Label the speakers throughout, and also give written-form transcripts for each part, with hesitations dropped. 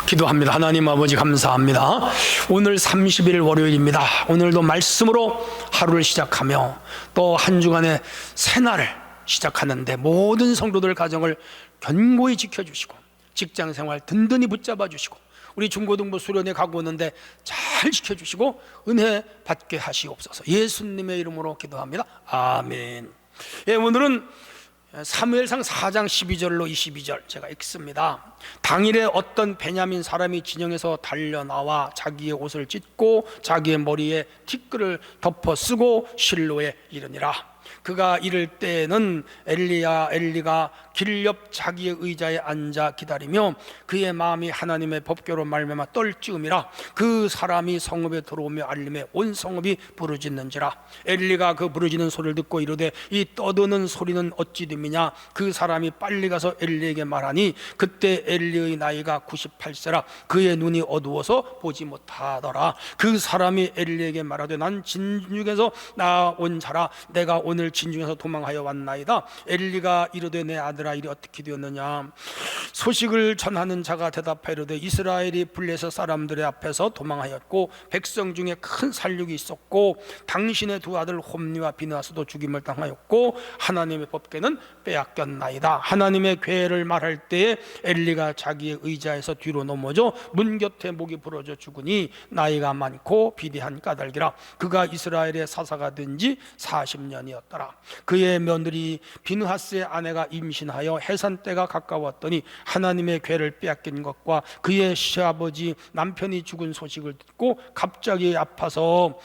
Speaker 1: 기도합니다. 하나님 아버지 감사합니다. 오늘 30일 월요일입니다. 오늘도 말씀으로 하루를 시작하며 또 한 주간의 새날을 시작하는데 모든 성도들 가정을 견고히 지켜주시고 직장생활 든든히 붙잡아 주시고 우리 중고등부 수련회 가고 오는데 잘 지켜주시고 은혜 받게 하시옵소서. 예수님의 이름으로 기도합니다. 아멘. 예, 오늘은 사무엘상 4장 12절로 22절 제가 읽습니다. 당일에 어떤 베냐민 사람이 진영에서 달려나와 자기의 옷을 찢고 자기의 머리에 티끌을 덮어 쓰고 실로에 이르니라. 그가 이를 때에는 엘리가 길 옆 자기의 의자에 앉아 기다리며 그의 마음이 하나님의 법궤로 말미암아 떨찌음이라. 그 사람이 성읍에 들어오며 알림에 온 성읍이 부르짖는지라. 엘리가 그 부르짖는 소리를 듣고 이르되 이 떠드는 소리는 어찌 됨이냐. 그 사람이 빨리 가서 엘리에게 말하니 그때 엘리의 나이가 98세라 그의 눈이 어두워서 보지 못하더라. 그 사람이 엘리에게 말하되 난 진중에서 나온 자라 내가 오늘 진중에서 도망하여 왔나이다. 엘리가 이르되 내 아들아 일이 어떻게 되었느냐. 소식을 전하는 자가 대답하여 이르되 이스라엘이 블레셋 사람들의 앞에서 도망하였고 백성 중에 큰 살육이 있었고 당신의 두 아들 홈니와 비느하스도 죽임을 당하였고 하나님의 법궤는 빼앗겼나이다. 하나님의 궤를 말할 때에 엘리가 자기의 의자에서 뒤로 넘어져 문 곁에 목이 부러져 죽으니 나이가 많고 비대한 까닭이라. 그가 이스라엘의 사사가 된 지 40년이었더라. 그의 며느리 비느하스의 아내가 임신하여 해산 때가 가까웠더니 하나님의 궤를 빼앗긴 것과 그의 시아버지 남편이 죽은 소식을 듣고 갑자기 아파서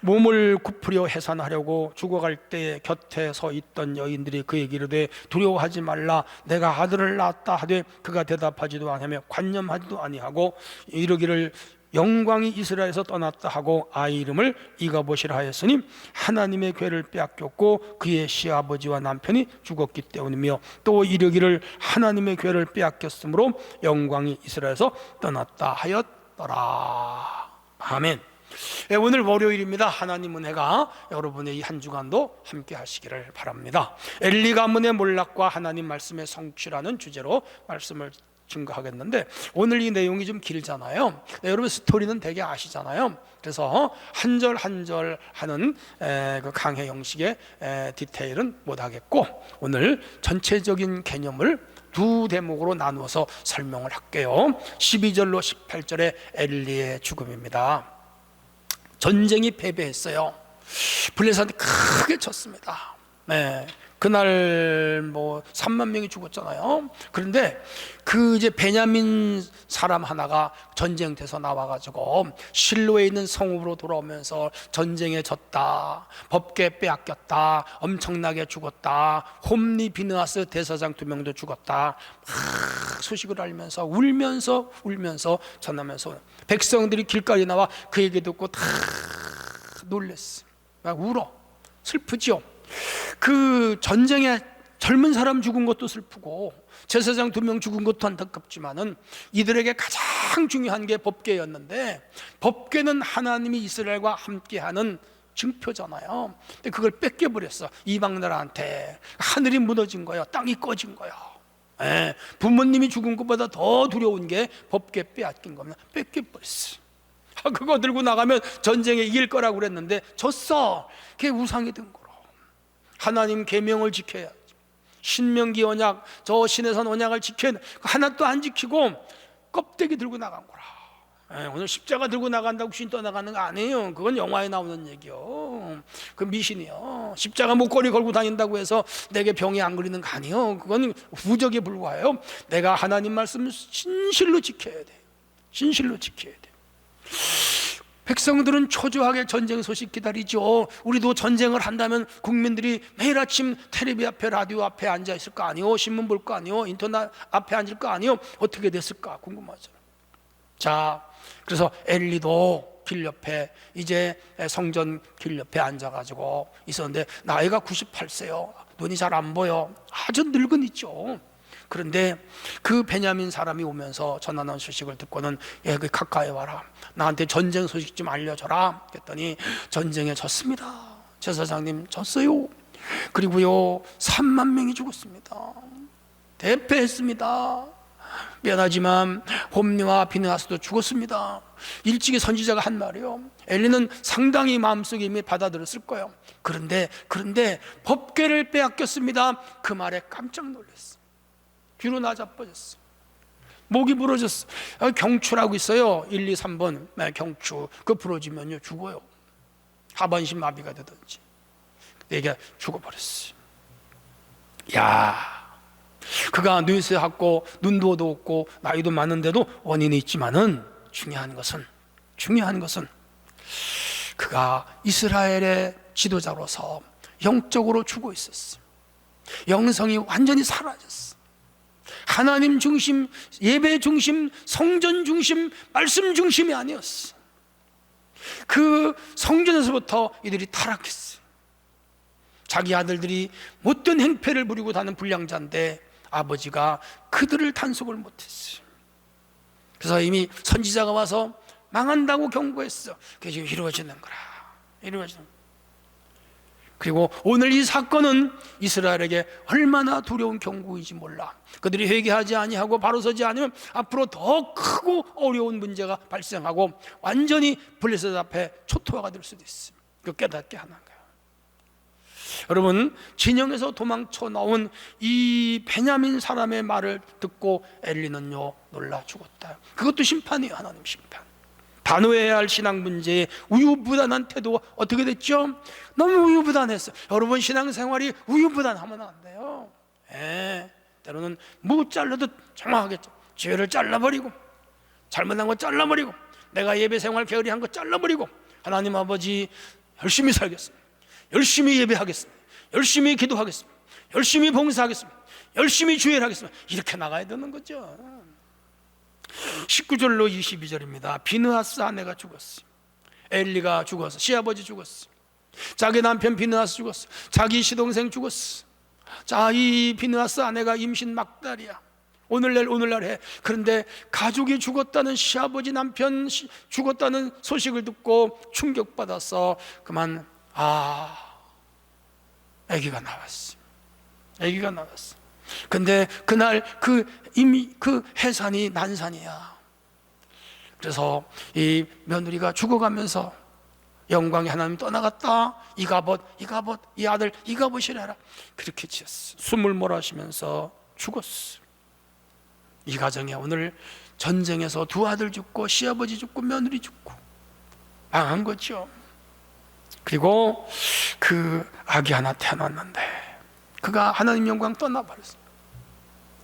Speaker 1: 몸을 굽으려 해산하려고 죽어갈 때에 곁에 서 있던 여인들이 그에게 이르되 두려워하지 말라 내가 아들을 낳았다 하되 그가 대답하지도 아니하며 관념하지도 아니하고 이르기를 영광이 이스라엘에서 떠났다 하고 아이 이름을 이가봇이라 하였으니 하나님의 궤를 빼앗겼고 그의 시아버지와 남편이 죽었기 때문이며 또 이르기를 하나님의 궤를 빼앗겼으므로 영광이 이스라엘에서 떠났다 하였더라. 아멘. 오늘 월요일입니다. 하나님 은혜가 여러분의 이 한 주간도 함께 하시기를 바랍니다. 엘리 가문의 몰락과 하나님 말씀의 성취라는 주제로 말씀을 증거하겠는데 오늘 이 내용이 좀 길잖아요. 여러분 스토리는 되게 아시잖아요. 그래서 한 절 한 절 하는 그 강해 형식의 디테일은 못하겠고 오늘 전체적인 개념을 두 대목으로 나누어서 설명을 할게요. 12절로 18절의 엘리의 죽음입니다. 전쟁이 패배했어요. 블레셋이 크게 쳤습니다. 그날 3만 명이 죽었잖아요. 그런데 그 이제 베냐민 사람 하나가 전쟁터에서 나와가지고 실로에 있는 성읍으로 돌아오면서 전쟁에 졌다, 법궤 빼앗겼다, 엄청나게 죽었다, 홈니 비느하스 대사장 2명도 죽었다 소식을 알면서 울면서 전하면서 백성들이 길가에 나와 그 얘기 듣고 다 놀랬어. 막 울어. 슬프죠. 그 전쟁에 젊은 사람 죽은 것도 슬프고 제사장 2명 죽은 것도 안타깝지만은 이들에게 가장 중요한 게 법궤였는데 법궤는 하나님이 이스라엘과 함께하는 증표잖아요. 근데 그걸 뺏겨버렸어. 이방 나라한테. 하늘이 무너진 거예요. 땅이 꺼진 거예요. 부모님이 죽은 것보다 더 두려운 게 법궤 빼앗긴 겁니다. 뺏겨버렸어. 그거 들고 나가면 전쟁에 이길 거라고 그랬는데 졌어. 그게 우상이 된 거로. 하나님 계명을 지켜야지. 신명기 언약, 저 신에선 언약을 지켜야 돼. 하나도 안 지키고 껍데기 들고 나간 거라. 오늘 십자가 들고 나간다고 귀신 떠나가는 거 아니에요. 그건 영화에 나오는 얘기요. 그 미신이요. 십자가 목걸이 걸고 다닌다고 해서 내게 병이 안 걸리는 거 아니에요. 그건 부적에 불과해요. 내가 하나님 말씀을 진실로 지켜야 돼. 진실로 지켜야 돼. 백성들은 초조하게 전쟁 소식 기다리죠. 우리도 전쟁을 한다면 국민들이 매일 아침 텔레비 앞에 라디오 앞에 앉아 있을 거 아니요, 신문 볼 거 아니요, 인터넷 앞에 앉을 거 아니요. 어떻게 됐을까 궁금하죠. 자, 그래서 엘리도 길 옆에 이제 성전 길 옆에 앉아가지고 있었는데 나이가 98세요. 눈이 잘 안 보여. 아주 늙은이죠. 그런데 그 베냐민 사람이 오면서 전하는 소식을 듣고는 가까이 와라. 나한테 전쟁 소식 좀 알려줘라. 그랬더니 전쟁에 졌습니다. 제사장님 졌어요. 그리고요 3만 명이 죽었습니다. 대패했습니다. 미안하지만 홈리와 비느하스도 죽었습니다. 일찍이 선지자가 한 말이요, 엘리는 상당히 마음속에 이미 받아들였을 거예요. 그런데 법궤를 빼앗겼습니다. 그 말에 깜짝 놀랐어. 뒤로 나자빠졌어. 목이 부러졌어. 경추라고 있어요. 1, 2, 3번 경추. 그거 부러지면요 죽어요. 하반신 마비가 되든지. 얘가 죽어버렸어. 야, 그가 뇌세했고 눈도 없고 나이도 많은데도 원인이 있지만은 중요한 것은 그가 이스라엘의 지도자로서 영적으로 죽어 있었어. 영성이 완전히 사라졌어. 하나님 중심, 예배 중심, 성전 중심, 말씀 중심이 아니었어. 그 성전에서부터 이들이 타락했어. 자기 아들들이 못된 행패를 부리고 다는 불량자인데 아버지가 그들을 단속을 못했어요. 그래서 이미 선지자가 와서 망한다고 경고했어. 그게 지금 이루어지는 거라. 그리고 오늘 이 사건은 이스라엘에게 얼마나 두려운 경고인지 몰라. 그들이 회개하지 아니하고 바로 서지 않으면 앞으로 더 크고 어려운 문제가 발생하고 완전히 블레셋 앞에 초토화가 될 수도 있습니다. 그 깨닫게 하는 거예요. 여러분, 진영에서 도망쳐 나온 이 베냐민 사람의 말을 듣고 엘리는요 놀라 죽었다. 그것도 심판이에요. 하나님 심판. 단호해야 할 신앙 문제에 우유부단한 태도가 어떻게 됐죠? 너무 우유부단했어요. 여러분, 신앙생활이 우유부단하면 안 돼요. 때로는 무 잘라도 정확하겠죠. 죄를 잘라버리고, 잘못한 거 잘라버리고, 내가 예배생활 게으리한 거 잘라버리고, 하나님 아버지 열심히 살겠습니다. 열심히 예배하겠습니다. 열심히 기도하겠습니다. 열심히 봉사하겠습니다. 열심히 주일하겠습니다. 이렇게 나가야 되는 거죠. 19절로 22절입니다. 비느하스 아내가 죽었어. 엘리가 죽었어. 시아버지 죽었어. 자기 남편 비느하스 죽었어. 자기 시동생 죽었어. 자, 이 비느하스 아내가 임신 막달이야. 오늘날 해. 그런데 가족이 죽었다는, 시아버지 남편 죽었다는 소식을 듣고 충격받아서 그만 아기가 나왔어. 근데 그날 이미 그 해산이 난산이야. 그래서 이 며느리가 죽어가면서 영광의 하나님 떠나갔다. 이가봇 이 아들 이가봇이라 그렇게 지었어. 숨을 몰아쉬면서 죽었어. 이 가정에 오늘 전쟁에서 두 아들 죽고 시아버지 죽고 며느리 죽고 망한 거죠. 그리고 그 아기 하나 태어났는데 그가 하나님 영광 떠나버렸어요.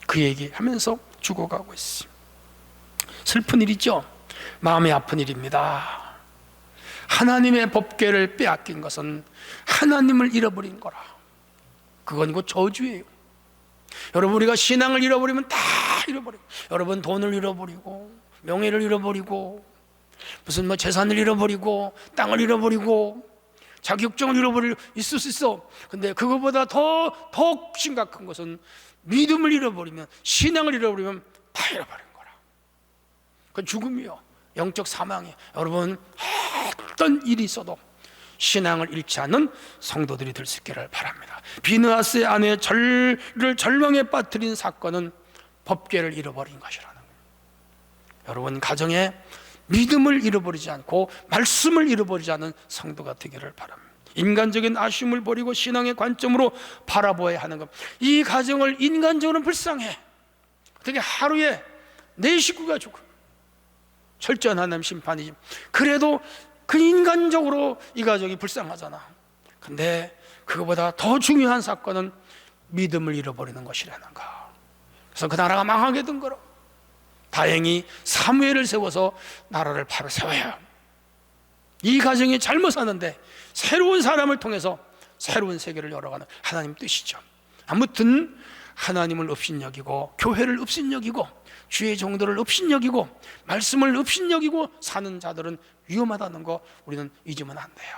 Speaker 1: 그 얘기하면서 죽어가고 있어요. 슬픈 일이죠. 마음이 아픈 일입니다. 하나님의 법궤를 빼앗긴 것은 하나님을 잃어버린 거라. 그건 곧 저주예요. 여러분, 우리가 신앙을 잃어버리면 다 잃어버리고, 여러분 돈을 잃어버리고, 명예를 잃어버리고, 무슨 재산을 잃어버리고, 땅을 잃어버리고, 자격증을 잃어버릴 있을 수 있어. 근데 그거보다 더 심각한 것은 믿음을 잃어버리면, 신앙을 잃어버리면 다 잃어버린 거라. 그건 죽음이요, 영적 사망이에요. 여러분, 어떤 일이 있어도 신앙을 잃지 않는 성도들이 될 수 있기를 바랍니다. 비느하스의 아내의 절망에 빠뜨린 사건은 법궤를 잃어버린 것이라는 거예요. 여러분, 가정에 믿음을 잃어버리지 않고 말씀을 잃어버리지 않은 성도가 되기를 바랍니다. 인간적인 아쉬움을 버리고 신앙의 관점으로 바라보아야 하는 것. 이 가정을 인간적으로는 불쌍해. 어떻게 하루에 내 식구가 죽어. 철저한 하나님 심판이지. 그래도 그 인간적으로 이 가정이 불쌍하잖아. 근데 그거보다 더 중요한 사건은 믿음을 잃어버리는 것이라는 거. 그래서 그 나라가 망하게 된 거로. 다행히 사무엘을 세워서 나라를 바로 세워요. 이 가정이 잘못 사는데 새로운 사람을 통해서 새로운 세계를 열어가는 하나님 뜻이죠. 아무튼 하나님을 업신여기고 교회를 업신여기고 주의 정도를 업신여기고 말씀을 업신여기고 사는 자들은 위험하다는 거 우리는 잊으면 안 돼요.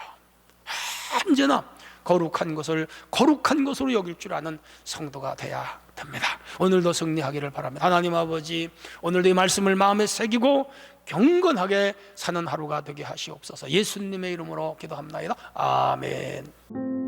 Speaker 1: 언제나 거룩한 것을 거룩한 것으로 여길 줄 아는 성도가 돼야 됩니다. 오늘도 승리하기를 바랍니다. 하나님 아버지, 오늘도 이 말씀을 마음에 새기고 경건하게 사는 하루가 되게 하시옵소서. 예수님의 이름으로 기도합나이다. 아멘.